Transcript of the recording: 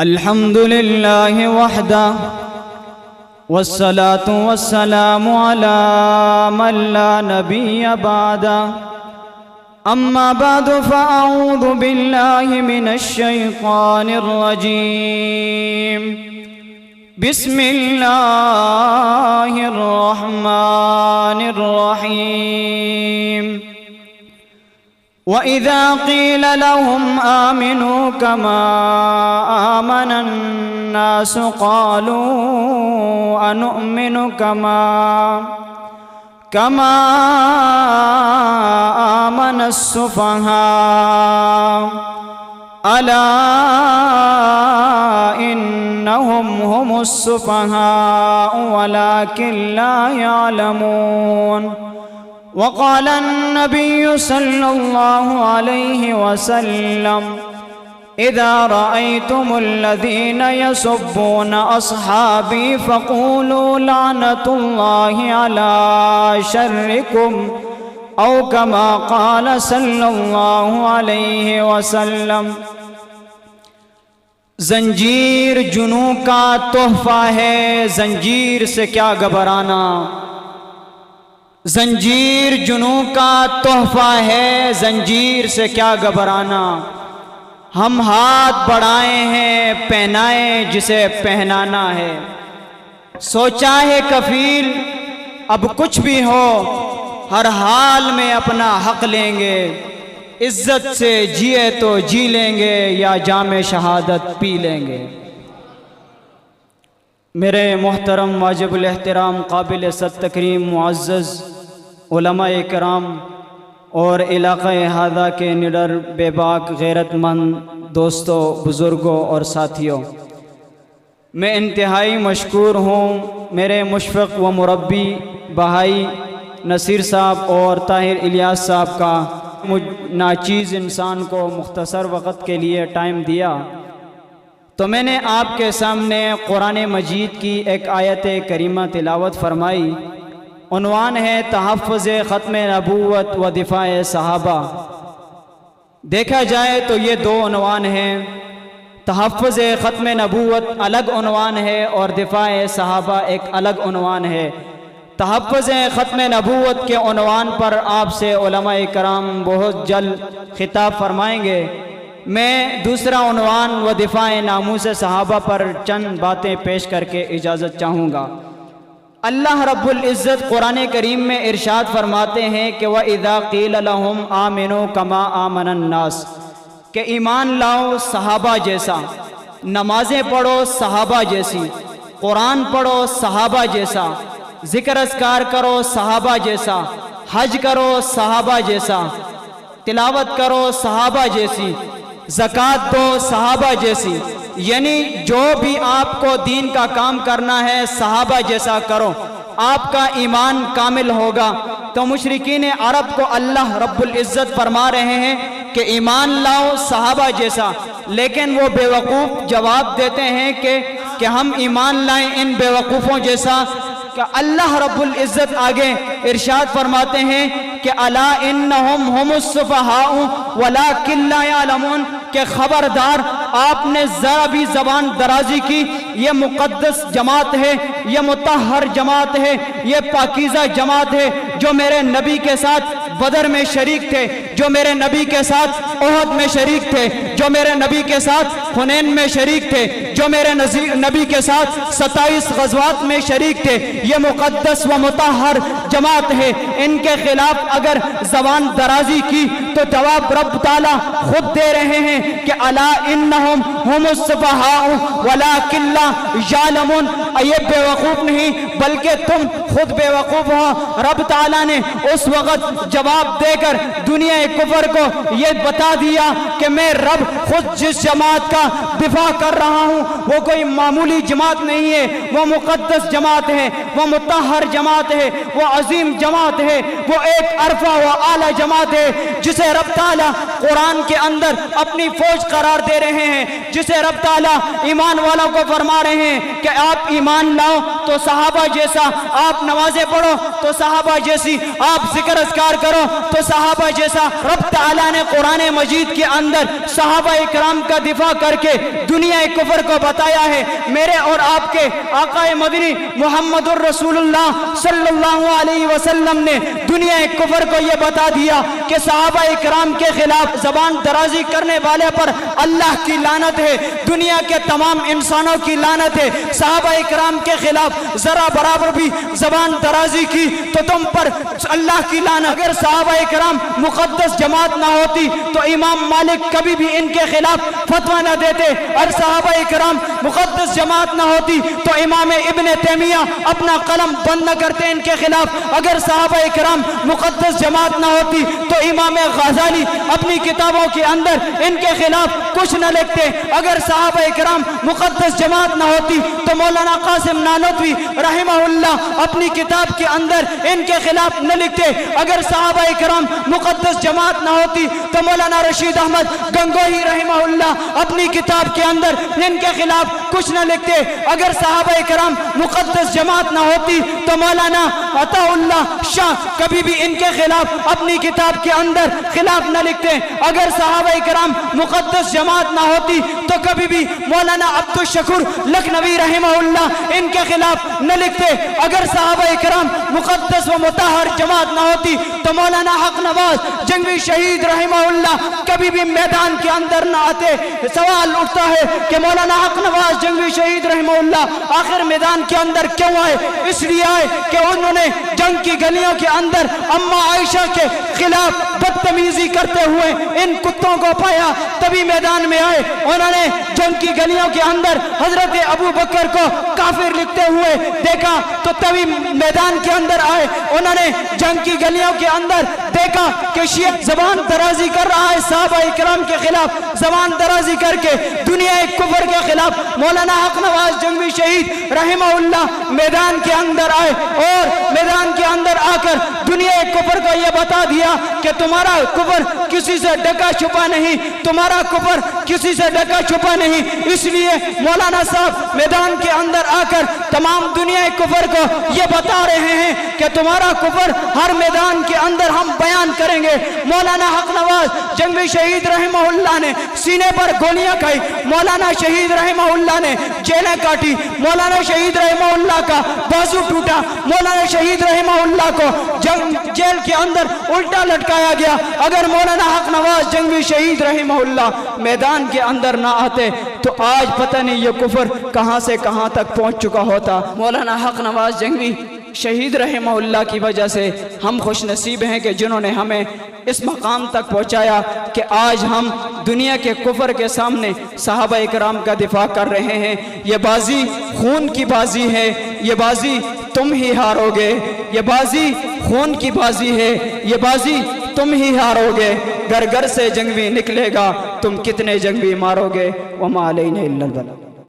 الحمد لله وحده والصلاة والسلام على من لا نبي بعده أما بعد فأعوذ بالله من الشيطان الرجيم بسم الله الرحمن الرحيم وَإِذَا قِيلَ لَهُمْ آمِنُوا كَمَا آمَنَ النَّاسُ قَالُوا أَنُؤْمِنُ كَمَا آمَنَ السُّفَهَاءُ أَلَا إِنَّهُمْ هُمُ السُّفَهَاءُ وَلَكِنْ لَا يَعْلَمُونَ وقال النبي صلى الله عليه وسلم إذا رأيتم الذين يسبون أصحابي فقولوا لعنة الله على شركم أو كما قال صلى الله عليه وسلم زنجیر جنوں کا تحفہ ہے، زنجیر سے کیا گھبرانا، زنجیر جنوں کا تحفہ ہے، زنجیر سے کیا گھبرانا، ہم ہاتھ بڑھائے ہیں پہنائیں جسے پہنانا ہے، سوچا ہے کفیل اب کچھ بھی ہو ہر حال میں اپنا حق لیں گے، عزت سے جیے تو جی لیں گے یا جام شہادت پی لیں گے۔ میرے محترم واجب الاحترام قابل صد تکریم معزز علماء کرام اور علاقہ ہادہ کے نڈر بے باک غیرت مند دوستوں، بزرگوں اور ساتھیوں، میں انتہائی مشکور ہوں میرے مشفق و مربی بھائی نصیر صاحب اور طاہر الیاس صاحب کا مجھ ناچیز انسان کو مختصر وقت کے لیے ٹائم دیا تو میں نے آپ کے سامنے قرآن مجید کی ایک آیت کریمہ تلاوت فرمائی۔ عنوان ہے تحفظ ختم نبوت و دفاع صحابہ۔ دیکھا جائے تو یہ دو عنوان ہیں، تحفظ ختم نبوت الگ عنوان ہے اور دفاع صحابہ ایک الگ عنوان ہے۔ تحفظ ختم نبوت کے عنوان پر آپ سے علماء کرام بہت جلد خطاب فرمائیں گے۔ میں دوسرا عنوان و دفاع ناموس صحابہ پر چند باتیں پیش کر کے اجازت چاہوں گا۔ اللہ رب العزت قرآن کریم میں ارشاد فرماتے ہیں کہ وَإِذَا قِيلَ لَهُمْ آمِنُوا كَمَا آمَنَ النَّاسِ، کہ ایمان لاؤ صحابہ جیسا، نمازیں پڑھو صحابہ جیسی، قرآن پڑھو صحابہ جیسا، ذکر اذکار کرو صحابہ جیسا، حج کرو صحابہ جیسا، تلاوت کرو صحابہ جیسی، زکوٰۃ دو صحابہ جیسی، یعنی جو بھی آپ کو دین کا کام کرنا ہے صحابہ جیسا کرو، آپ کا ایمان کامل ہوگا۔ تو مشرکین عرب کو اللہ رب العزت فرما رہے ہیں کہ ایمان لاؤ صحابہ جیسا، لیکن وہ بیوقوف جواب دیتے ہیں کہ ہم ایمان لائیں ان بیوقوفوں جیسا۔ کہ اللہ رب العزت آگے ارشاد فرماتے ہیں کہ الا انہم ہم السفہاء ولکن لا یعلمون، کہ خبردار آپ نے ذرا بھی زبان درازی کی، یہ مقدس جماعت ہے، یہ مطہر جماعت ہے، یہ پاکیزہ جماعت ہے جو میرے نبی کے ساتھ بدر میں شریک تھے، جو میرے نبی کے ساتھ احد میں شریک تھے، جو میرے نبی کے ساتھ حنین میں شریک تھے، جو میرے نبی کے ساتھ 27 غزوات میں شریک تھے، یہ مقدس و مطہر جماعت ہے۔ ان کے خلاف اگر زبان درازی کی تو جواب رب تعالیٰ خود دے رہے ہیں کہ الا انہم ہم السفہاء ولکن لا یعلمون، یہ بیوقوف نہیں بلکہ تم خود بیوقوف ہو۔ رب تعالیٰ نے اس وقت جواب دے کر دنیا کفر کو یہ بتا دیا کہ میں رب خود جس جماعت کا دفاع کر رہا ہوں وہ کوئی معمولی جماعت نہیں ہے، وہ مقدس جماعت ہے، وہ مطہر جماعت ہے، وہ عظیم جماعت ہے، وہ ایک عرفہ و اعلیٰ جماعت ہے جسے رب تعالیٰ قرآن کے اندر اپنی فوج قرار دے رہے ہیں، جسے رب تعالیٰ ایمان والوں کو فرما رہے ہیں کہ آپ ایمان لاؤ تو تو صحابہ جیسا آپ نمازیں پڑھو تو صحابہ جیسی آپ ذکر اذکار کرو تو صحابہ جیسا۔ رب تعالیٰ نے قرآن مجید کے اندر صحابہ اکرام کا دفاع کر کے دنیا کفر کو بتایا ہے۔ میرے اور آپ کے آقا مدنی محمد الرسول اللہ صلی اللہ علیہ وسلم نے دنیا کفر کو یہ بتا دیا کہ صحابہ اکرام کے خلاف زبان درازی کرنے والے پر اللہ کی لعنت ہے، دنیا کے تمام انسانوں کی لعنت ہے۔ صحابہ اکرام کے خلاف ذرا برابر بھی زبان درازی کی تو تم پر اللہ کی لعنت۔ اگر صحابہ اکرام مقدس جماعت نہ ہوتی تو امام مالک کبھی بھی ان کے خلاف فتویٰ نہ دیتے، اور صحابہ اکرام مقدس جماعت نہ ہوتی تو امام ابن تیمیہ اپنا قلم بند نہ کرتے ان کے خلاف۔ اگر صحابہ اکرام مقدس جماعت نہ ہوتی تو امام غزالی اپنی کتابوں کے اندر ان کے خلاف کچھ نہ لکھتے۔ اگر صحابہ اکرام مقدس جماعت نہ ہوتی تو مولانا قاسم نانوتوی رحمہ اللہ اپنی کتاب کے اندر ان کے خلاف نہ لکھتے۔ اگر صحابہ اکرام مقدس جماعت نہ ہوتی تو مولانا رشید احمد گنگوہی رحمہ اللہ اپنی کتاب کے اندر ان کے خلاف کچھ نہ لکھتے۔ اگر صحابہ اکرام مقدس جماعت نہ ہوتی تو مولانا عطا اللہ شاہ کبھی بھی ان کے خلاف اپنی کتاب کے اندر خلاف نہ لکھتے۔ اگر صحابہ اکرام مقدس جماعت نہ ہوتی تو کبھی بھی مولانا عبد الشکور لکھنوی رحمہ اللہ ان کے خلاف نہ لکھتے۔ اگر صحابہ اکرام مقدس و مطہر جماعت نہ ہوتی تو مولانا حق نواز جنگی شہید رحمہ اللہ کبھی بھی میدان کے اندر نہ آتے۔ سوال اٹھتا ہے کہ مولانا حق نواز جنگی شہید رحمہ اللہ آخر میدان کے اندر کیوں آئے؟ اس لیے آئے کہ انہوں نے جنگ کی گلیوں کے اندر اماں عائشہ کے خلاف بدتمیزی کرتے ہوئے ان کتوں کو پایا، تبھی میدان میں آئے۔ انہوں نے جنگ کی گلیوں کے اندر حضرت ابو بکر کو کافر لکھتے ہوئے دیکھا تو تبھی میدان کے اندر آئے۔ انہوں نے جنگ کی گلیوں کے اندر دیکھا کہ شیعہ زبان درازی کر رہا ہے صحابہ اکرام کے خلاف، زبان درازی کر کے دنیا کفر کے خلاف مولانا حق نواز جنگی شہید رحمہ اللہ میدان کے اندر آئے اور میدان کے اندر آ کر دنیا کفر کو یہ بتا دیا کہ تمہارا کفر کسی سے ڈکا چھپا نہیں، تمہارا کفر کسی سے ڈکا چھپا نہیں۔ اس لیے مولانا صاحب میدان کے اندر آ کر تمام دنیا کفر کو یہ بتا رہے ہیں کہ تمہارا کفر ہر میدان کے اندر ہم بیان کریں گے۔ مولانا حق نواز جنگی شہید رحمہ اللہ نے سینے پر گولیاں کھائی، مولانا شہید رحمہ اللہ نے جیلیں کاٹی، مولانا شہید رحمہ اللہ کا بازو ٹوٹا، مولانا شہید رحمہ اللہ کو جیل کے اندر الٹا لٹکایا گیا۔ اگر مولانا حق نواز جنگی شہید رحمہ اللہ میدان کے اندر نہ آتے تو آج پتہ نہیں یہ کفر کہاں سے کہاں تک پہنچ چکا ہوتا۔ مولانا حق نواز جنگی شہید رحمہ اللہ کی وجہ سے ہم خوش نصیب ہیں کہ جنہوں نے ہمیں اس مقام تک پہنچایا کہ آج ہم دنیا کے کفر کے سامنے صحابہ اکرام کا دفاع کر رہے ہیں۔ یہ بازی خون کی بازی ہے، یہ بازی تم ہی ہارو گے، یہ بازی خون کی بازی ہے، یہ بازی تم ہی ہارو گے۔ گھر گھر سے جنگوی نکلے گا، تم کتنے جنگوی مارو گے؟ وما علینا الا البلاغ۔